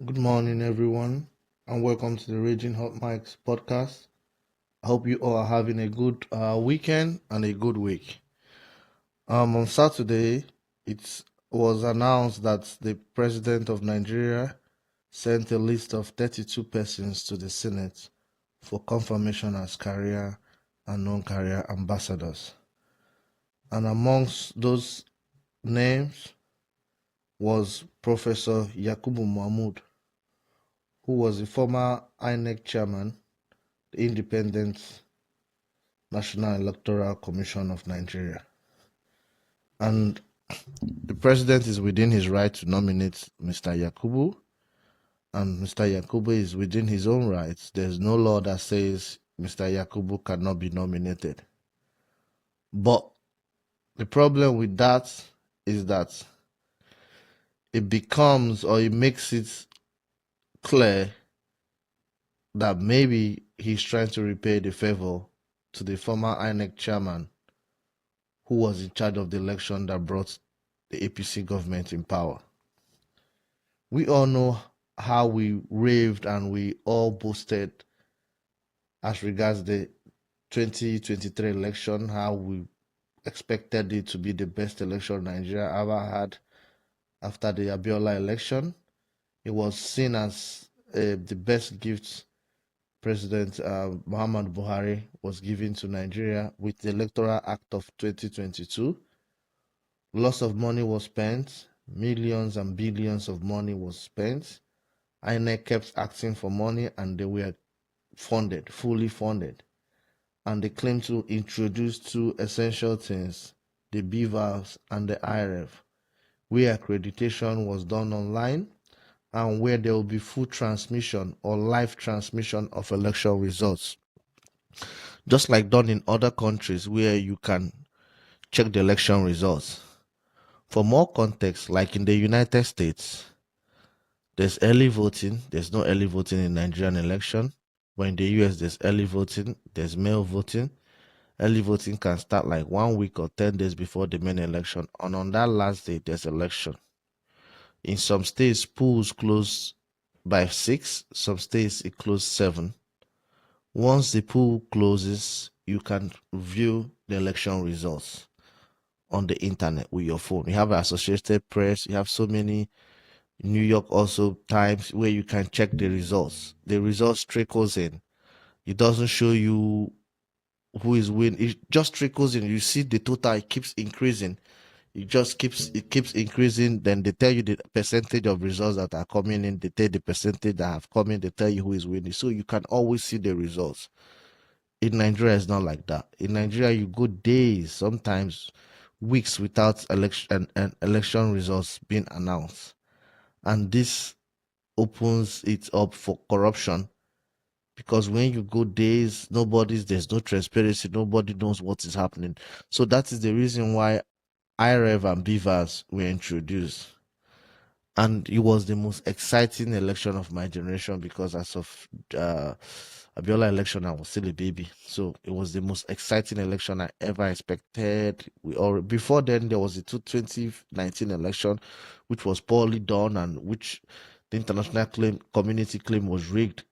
Good morning, everyone, and welcome to the Raging Hot Mics podcast. I hope you all are having a good weekend and a good week. On Saturday, it was announced that the president of Nigeria sent a list of 32 persons to the Senate for confirmation as career and non-career ambassadors. And amongst those names was Professor Yakubu Mahmood, who was the former INEC chairman, the Independent National Electoral Commission of Nigeria. And the president is within his right to nominate Mr. Yakubu, and Mr. Yakubu is within his own rights. There's no law that says Mr. Yakubu cannot be nominated. But the problem with that is that it becomes or it makes it clear that maybe he's trying to repay the favor to the former INEC chairman who was in charge of the election that brought the APC government in power. We all know how we raved and we all boasted as regards the 2023 election, how we expected it to be the best election Nigeria ever had after the Abiola election. It was seen as the best gift President Muhammad Buhari was giving to Nigeria with the Electoral Act of 2022. Lots of money was spent, millions and billions of money was spent. INEC kept asking for money and they were funded, fully funded. And they claimed to introduce two essential things, the BVAS and the IRF, where accreditation was done online and where there will be full transmission or live transmission of election results. Just like done in other countries where you can check the election results. For more context, like in the United States, there's early voting. There's no early voting in Nigerian election. But in the US, there's early voting. There's mail voting. Early voting can start like 1 week or 10 days before the main election. And on that last day, there's election. In some states, polls close by 6. Some states, it closes 7. Once the poll closes, you can view the election results on the internet with your phone. You have Associated Press. You have so many New York also Times where you can check the results. The results trickles in. It doesn't show you who is winning. It just trickles in. You see the total, it keeps increasing. It keeps increasing. Then they tell you the percentage of results that are coming in. They tell the percentage that have come in. They tell you who is winning. So you can always see the results. In Nigeria, it's not like that. In Nigeria, you go days, sometimes weeks without election results being announced. And this opens it up for corruption because when you go days, there's no transparency, nobody knows what is happening. So that is the reason why IREV and BVAS were introduced. And it was the most exciting election of my generation because as of Abiola election, I was still a baby. So it was the most exciting election I ever expected. Before then there was the 2019 election, which was poorly done and which the international community claim was rigged.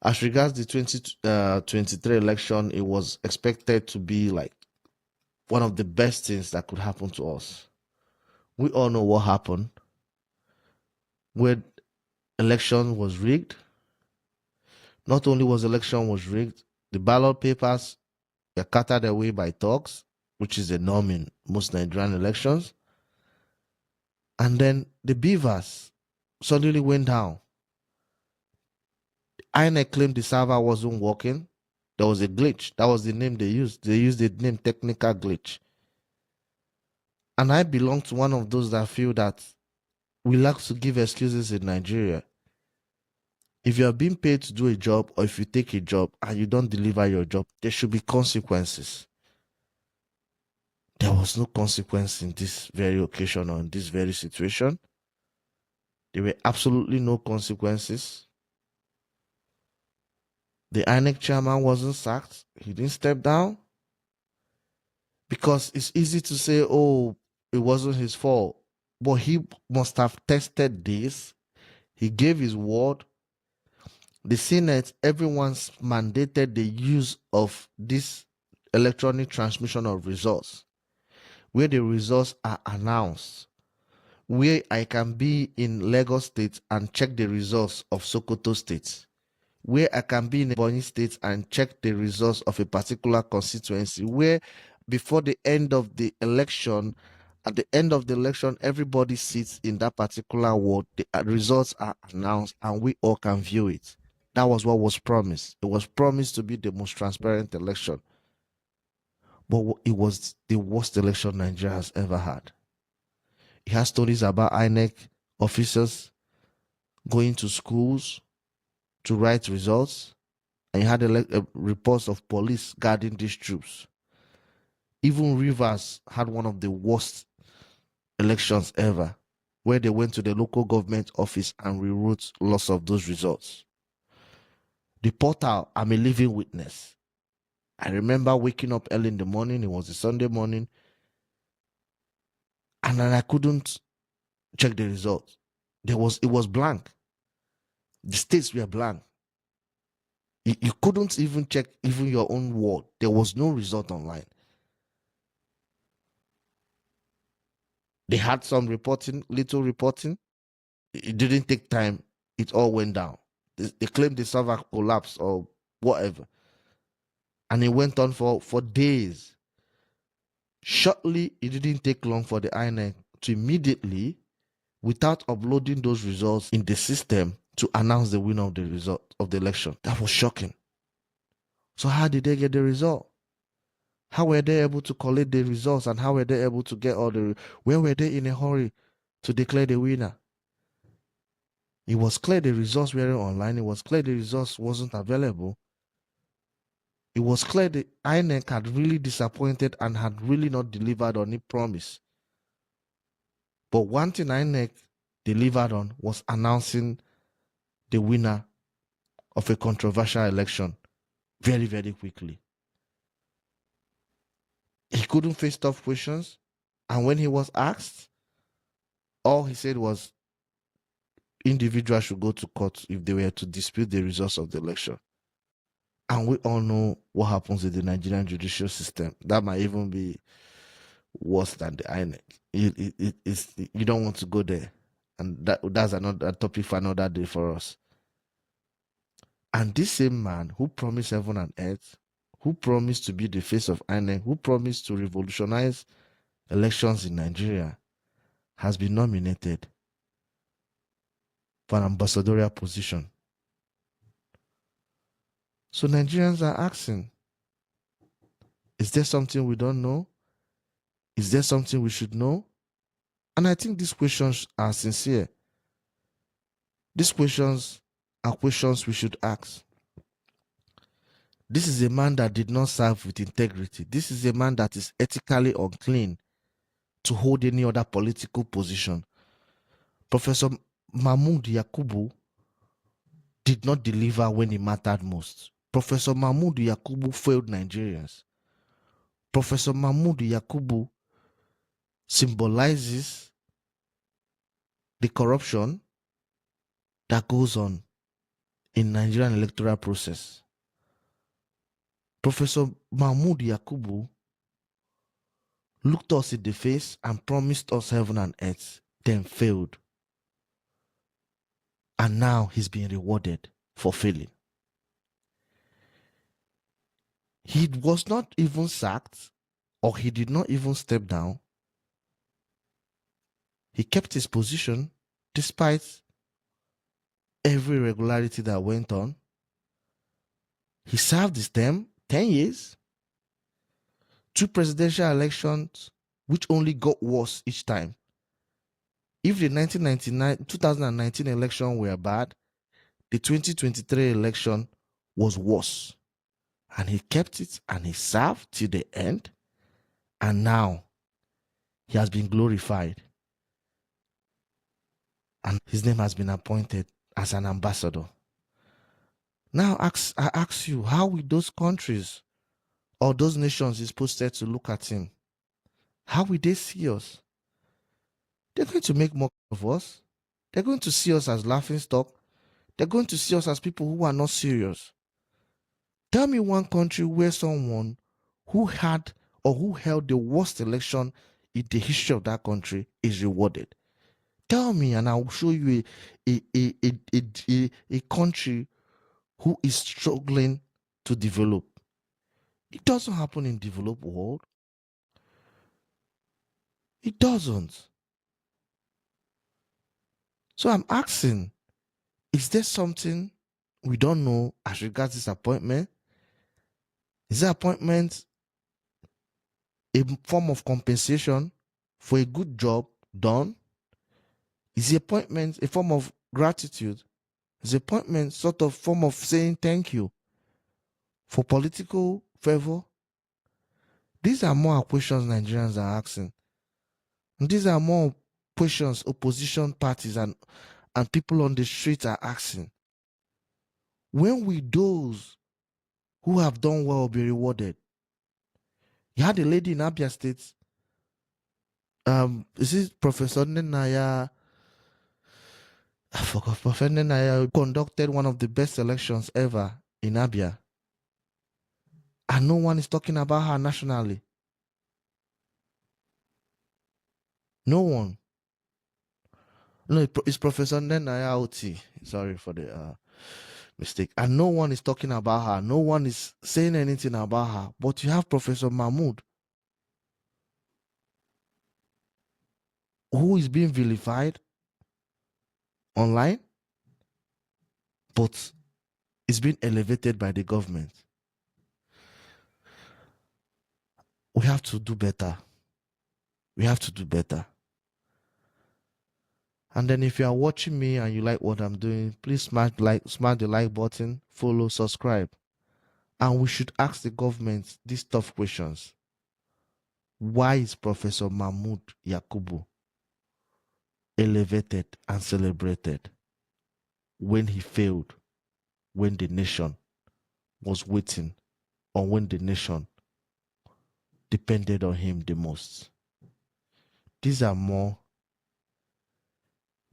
As regards the 2023 election, it was expected to be like one of the best things that could happen to us. We all know what happened. Where election was rigged. Not only was election was rigged, the ballot papers were carted away by thugs, which is a norm in most Nigerian elections. And then the beavers suddenly went down. INEC claimed the server wasn't working. There was a glitch. That was the name they used. They used the name technical glitch. And I belong to one of those that feel that we like to give excuses in Nigeria. If you are being paid to do a job or if you take a job and you don't deliver your job, there should be consequences. There was no consequence in this very occasion or in this very situation. There were absolutely no consequences. The INEC chairman wasn't sacked. He didn't step down. Because it's easy to say, oh, it wasn't his fault. But he must have tested this. He gave his word. The Senate, everyone's mandated the use of this electronic transmission of results, where the results are announced, where I can be in Lagos State and check the results of Sokoto State, where I can be in Ebonyi State and check the results of a particular constituency, where before the end of the election, at the end of the election, everybody sits in that particular ward, the results are announced, and we all can view it. That was what was promised. It was promised to be the most transparent election. But it was the worst election Nigeria has ever had. It has stories about INEC officers going to schools to write results, and you had reports of police guarding these troops. Even Rivers had one of the worst elections ever, where they went to the local government office and rewrote lots of those results. The portal, I'm a living witness. I remember waking up early in the morning. It was a Sunday morning, and then I couldn't check the results. It was blank. The states were blank. You couldn't even check even your own ward. There was no result online. They had some reporting, little reporting. It didn't take time. It all went down. They claimed the server collapsed or whatever. And it went on for days. Shortly, it didn't take long for the INEC to immediately, without uploading those results in the system, to announce the winner of the result of the election. That was shocking. So how did they get the result? How were they able to collect the results, and how were they able to get all the... Where were they in a hurry to declare the winner? It was clear the results were online. It was clear the results wasn't available. It was clear the INEC had really disappointed and had really not delivered on its promise. But one thing INEC delivered on was announcing the winner of a controversial election very, very quickly. He couldn't face tough questions, and when he was asked, all he said was individuals should go to court if they were to dispute the results of the election. And we all know what happens in the Nigerian judicial system. That might even be worse than the INEC. You don't want to go there. And that's another topic for another day for us. And this same man who promised heaven and earth, who promised to be the face of INEC, who promised to revolutionize elections in Nigeria, has been nominated for an ambassadorial position. So Nigerians are asking, is there something we don't know? Is there something we should know? And I think these questions are sincere. These questions are questions we should ask. This is a man that did not serve with integrity. This is a man that is ethically unclean to hold any other political position. Professor Mahmood Yakubu did not deliver when it mattered most. Professor Mahmood Yakubu failed Nigerians. Professor Mahmood Yakubu symbolizes the corruption that goes on in Nigerian electoral process. Professor Mahmood Yakubu looked us in the face and promised us heaven and earth, then failed. And now he's being rewarded for failing. He was not even sacked, or he did not even step down. He kept his position despite every irregularity that went on. He served his term 10 years, 2 presidential elections, which only got worse each time. If the 2019 election were bad, the 2023 election was worse. And he kept it and he served till the end. And now he has been glorified. And his name has been appointed as an ambassador. Now I ask you, how will those countries or those nations he's posted to look at him? How will they see us? They're going to make more of us. They're going to see us as laughing stock. They're going to see us as people who are not serious. Tell me one country where someone who had or who held the worst election in the history of that country is rewarded. Tell me, and I'll show you a country who is struggling to develop. It doesn't happen in developed world. It doesn't. So I'm asking, is there something we don't know as regards this appointment? Is the appointment a form of compensation for a good job done? Is the appointment a form of gratitude? Is the appointment sort of form of saying thank you for political favor? These are more questions Nigerians are asking. And these are more questions opposition parties and people on the street are asking. When will those who have done well be rewarded? You had a lady in Abia State, is it Professor Nenaya? I forgot. Professor Nenaya conducted one of the best elections ever in Abia. And no one is talking about her nationally. No one. No, it's Professor Nenaya Oti. Sorry for the mistake. And no one is talking about her. No one is saying anything about her. But you have Professor Mahmood, who is being vilified online, but is being elevated by the government. We have to do better. We have to do better. And then if you are watching me and you like what I'm doing, please smash the like button, follow, subscribe. And we should ask the government these tough questions. Why is Professor Mahmood Yakubu elevated and celebrated when he failed, when the nation was waiting, or when the nation depended on him the most? These are more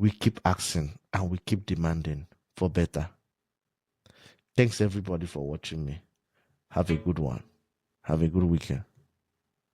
we keep asking and we keep demanding for better. Thanks everybody for watching me. Have a good one. Have a good weekend.